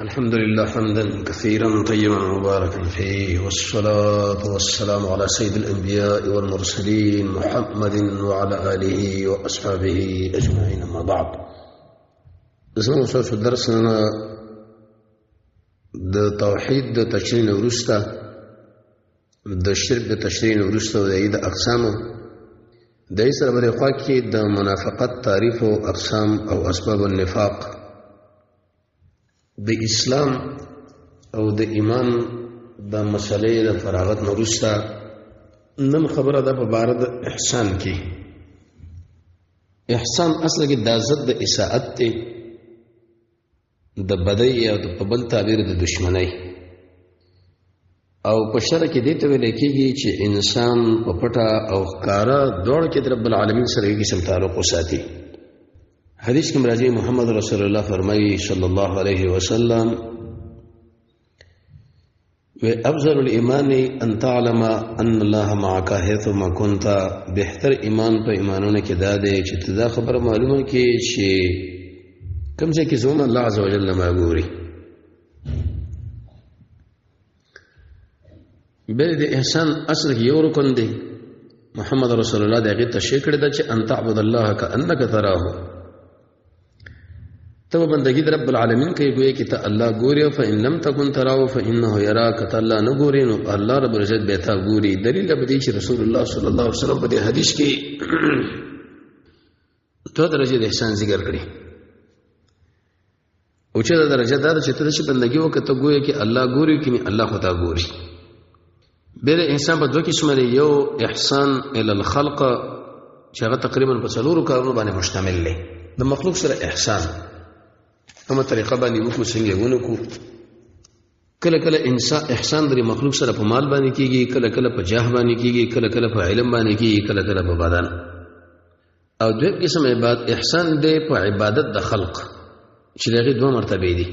الحمد لله حمدا كثيرا طيبا مباركا فيه، والصلاة والسلام على سيد الأنبياء والمرسلين محمد وعلى آله وأصحابه أجمعين. أما بعد، زموږ په درسنا د توحید د تشریح ورسته د شرک د تشریح ورسته د اید اقسام د سره بل خوا کې د منافقت تعریف او اقسام او اسباب النفاق د اسلام او د ایمان د مسلې د فراغت ورسته نن خبره ده په باره د احسان کې. احسان اصل کې د ضد د اساءت ته د بدی او د بل تعبیر د دشمنی او په شرع کې دې ته ویل کېږي چې انسان په پټه او ښکارا دوړ کې د رب العالمین سره یو قسم تعلق وساتي. حدیث کې راځي محمد رسول الله فرمایي صلی الله علیه وسلم و افضل الايمان ان تعلم ان الله معك حيثما كنت. بهتر ایمان په ایمانونو کې دا دی چې دا خبره معلومه کې چې کوم ځای کې زموږ الله عزوجل ما ګوري. بل د احسان اصل یو رکن دی. محمد رسول الله دغه تشریح کړی دا چې ان تعبد الله كانك تراه. ته بندگی د رب العالمین کوي ګویا کې ته الله ګوري، او فإن لم تكن تراه فإنه يراك. ته الله نه ګوري نو الله رب العزت به تا ګوري. دلیل به دی چې رسول الله صلی الله علیه وسلم په دې حدیث کې تو درجه د احسان ذکر کړی. او چې دا درجه دا چې ته چې بندگی وکړه ګویا کې الله ګوري کینی الله خو تا ګوري. بیر احسان په دوه قسمه دی. یو احسان ال الخلق چې هغه تقریبا په څلورو کارونو باندې مشتمل دی. د مخلوق سره احسان کومه طریقه باندې وکړو څنګه ونکو. کله کله انسان احسان د مخلوق سره په مال باندې کیږي، کله کله په جاه باندې کیږي، کله کله په علم باندې کیږي، کله کله په بدن. او دوه قسم عبادت احسان دی په عبادت د خلق چې دغه دوه مرتبه دي.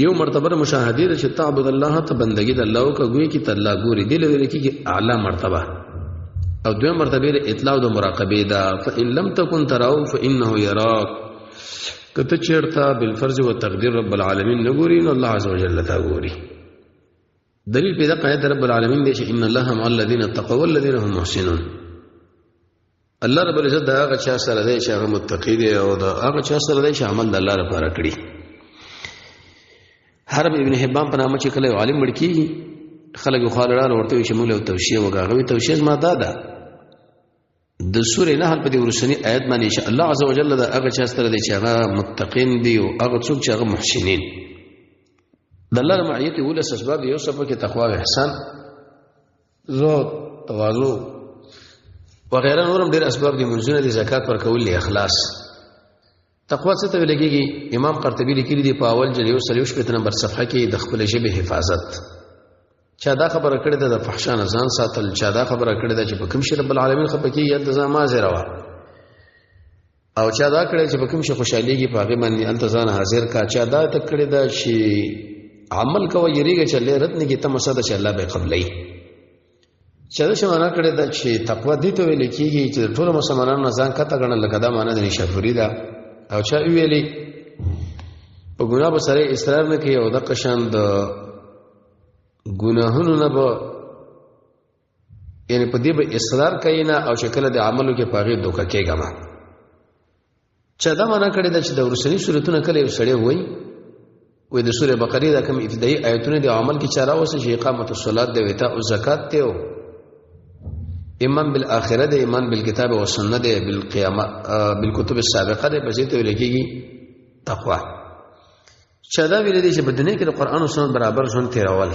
یو مرتبه مشاهده ده چې تعبد الله ته بندگی د الله او کوي چې الله ګوري دی لري کې اعلی مرتبه. او دوه مرتبه اطلاع او مراقبه ده. فإن لم تكن تراه فإنه يراك. کته چیرته بالفرض و تقدیر رب العالمین نګوري نو الله عزوجل تا ګوري. دلیل پیدا قاعده رب العالمین دی چې ان الله مع الذين اتقوا والذين هم محسنون. الله رب العزت دا هغه چا سره دی چې هغه متقی دی او دا هغه چا سره دی چې عمل د الله لپاره کړی. حرب ابن حبان په نامه چې کله عالم مړکی خلک خالړان ورته شمول او توشیه وغاغوي. توشیه ما دادا د سورې نحل په دې ورسنی آیت باندې چې الله عزوجل دا هغه چا سره دی چې هغه متقین دی او هغه څوک چې هغه محسنین. د الله معیت ولس اسباب یو سبب کې تقوا او احسان، زهد، تواضع وغیره نورم ډېر اسباب دي. منځونه دي، زکات ورکول، اخلاص. تقوا څه ته ویل کېږي؟ امام قرطبي لیکلی دی په اول جلد 130 نمبر صفحه کې د خپل ژبې حفاظت. چا دا خبره کړې ده د فحشا نه ځان ساتل، چا دا خبره کړې ده چې په کوم شي رب العالمین خپه کېږي انتظام حاضر وا، او چا دا کړې چې په کوم شي خوشاليږي په هغه باندې انتظام حاضر کا. چا دا تک کړې ده چې عمل کوي یریږي چې الله رد نه کې تم صد چې الله به قبلې. چا دا شمانه کړې ده چې تقوا دې ته ویل کېږي چې ټول مسلمانانو ځان کته غنل لکه دا معنی د نشفوري ده. او چا ویلي په ګناه به سره اصرار نه کوي او د قشان د ګناهونو نه به یعنی په دې به اصرار کوي نه او شکل د عملو کې پاغي دوکه کېږي. ما چا دا معنا کړی دا چې د ورسنی سورتونه کله یو سړی وای د سوره بقره دا کوم ابتدایي آیتونه د عمل کې چاره وسه چې اقامت الصلات د وتا او زکات ته او ایمان بالآخرت ده، ایمان بالکتاب و سنت ده، بالقیامت بالکتب السابقه ده. بځې ته لګيږي تقوا. چا دا ویل دي چې بدنه کې د قران او سنت برابر ژوند تیرول،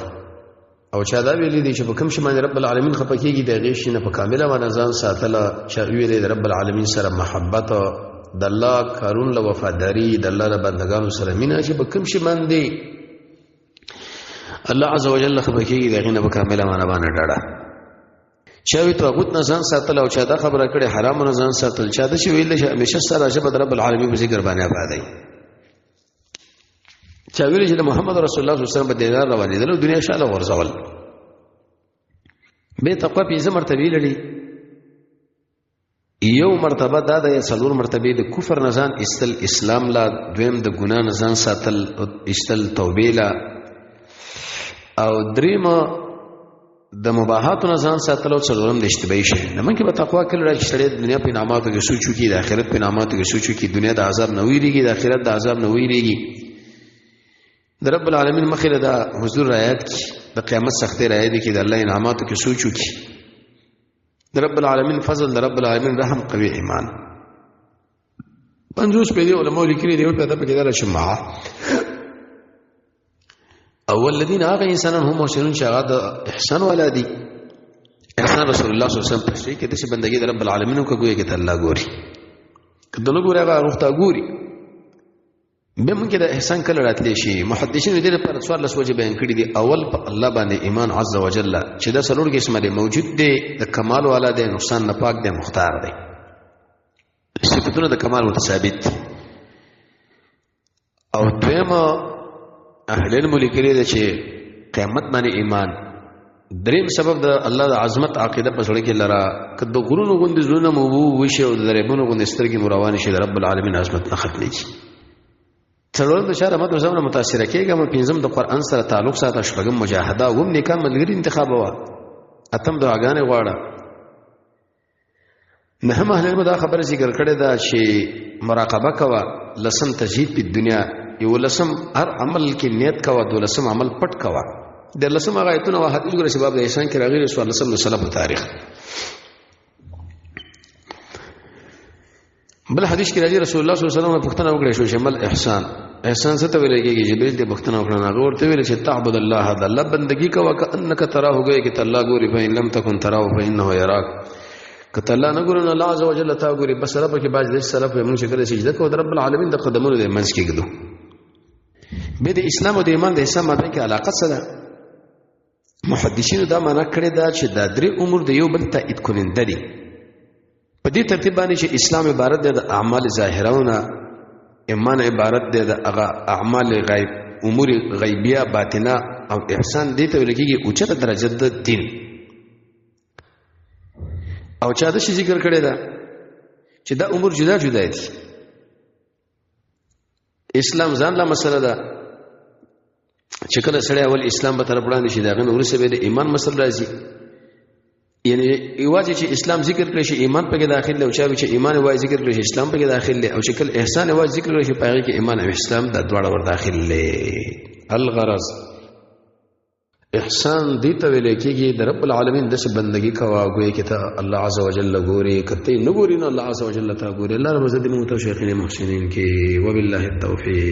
او چا دا ویل دي چې په کوم شي باندې رب العالمین خپکیږي د غیش نه په کامله باندې ځان ساتل. چا ویل دي رب العالمین سره محبت، د الله کارون له وفاداری، د الله له بندگانو سره مینا چې په کوم شي باندې الله عزوجل خپکیږي د غیش نه په کامله باندې ډاډه. چاوي توغوت نه ځان ساتل او چا دا خبره کړي حرام نه ځان ساتل. چا دا چې ویل چې همیشه سره راځي رب العالمین په ذکر باندې آبادای. چا ویل چې محمد رسول الله صلی الله علیه وسلم په دینار روانې دل دنیا شاله ورزول. به تقوا په زمر مرتبه لري. یو مرتبه دا د څلور مرتبه د کفر نزان استل اسلام لا، دویم د ګناه نزان ساتل استل توبه لا، او دریم د مباحات نزان ساتل او څلورم د اشتباهي شي. نمن کې په تقوا کې لري چې د دنیا په انعاماتو کې سوچو کې، د آخرت په انعاماتو کې سوچو کې، دنیا د عذاب نه ویریږي، د آخرت د عذاب نه ویریږي. د رب العالمین مخې د حضور رعایت کی، د قیامت سختي رعایت کی، د الله انعاماتو کې سوچو کی، د رب العالمین فضل، د رب العالمین رحم، قوي ایمان. 50 په دې علماء لیکلي دی او په دغه کې دا شمعه اول الذين هغه انسانان هم محسنون چې هغه د احسان ولادي. احسان رسول الله صلی الله علیه وسلم په شی کې د بندګۍ د رب العالمین کو کوي کې الله ګوري، کله نو ګوري هغه روحته ګوري. به موږ د احسان کله راتلی شي. محدثین دې لپاره څوار لس وجه بیان کړی دي. اول په الله باندې ایمان عز وجل چې دا سلوړ کې اسمه موجود دی، د کمال والا دی، نقصان نه پاک دی، مختار دی، صفاتونه د کمال متثابت. او دویمه اهل علم لیکلي دي چې قیامت باندې ایمان. دریم سبب د الله د عظمت عقیده په سره کې لرا کده غرونو غوندې زونه مو وشه او درېبونو غوندې سترګې مروان شي د رب العالمین عظمت نه ختمي. څلورم د شهر احمد زمونه متاثر کېږي. مو پنځم د قران سره تعلق ساته، شپږم مجاهده، وم نیکان ملګری انتخاب وا، اتم دعاګانې غواړه. نه هم اهل علم دا خبره ذکر کړې ده چې مراقبه کوا، لسم تزهید په دنیا، یو لسم هر عمل کې نیت کوا، دو لسم عمل پټ کوا. د لسم هغه ایتونه او حدیث ګره سبب د احسان کې راغلي رسول الله صلی الله علیه وسلم تاریخ. بل حدیث کې راځي رسول الله صلی الله علیه وسلم پوښتنه وکړه شو شمل احسان. احسان څه ته ویل کېږي؟ جبرئیل دې پوښتنه وکړه، هغه ورته ویل چې تعبد الله، د الله بندگی کوه کأنک تراه، گویا کې الله ګوري، فإن لم تكن تراه فإنه يراك. کته الله نه ګورنه الله عز وجل تا ګوري. بس رب کې باج د سلف موږ چې کله سجده کوو د رب العالمین د قدمونو د منځ کې ګدو. به د اسلام او د ایمان د حساب مابین کې علاقه څه ده؟ محدثینو دا معنا کړی دا چې دا درې امور د یو بل تایید کوننده دي. په دې ترتیب باندې چې اسلام عبارت دی د اعمال ظاهرونه، ایمان عبارت دی د هغه اعمال غیب، امور غیبیه باطنه، او احسان دې ته ویل کېږي اوچته درجه د دین. او چا د شي ذکر کړی دا چې دا امور جدا جدا دي. اسلام ځان لا مسله ده چې کله سړی اول اسلام به طرف وړاندې شي، داغه نور څه به د ایمان مسله راځي. یعنی ایواجه چې اسلام ذکر کړی شي ایمان پکې داخل دی، او چې ایمان وای ذکر کړی شي اسلام پکې داخل دی، او شکل احسان وای ذکر کړی شي پاره کې ایمان او اسلام د دواړه ور داخل دی. الغرض احسان دې ته ویل کېږي د رب العالمین د بندګۍ کوا، ګویا کې ته الله عز وجل ګوري، کته نه ګوري نو الله عز وجل ته ګوري. الله رب عزت دې مو توفیق محسنین کې. وبالله التوفیق.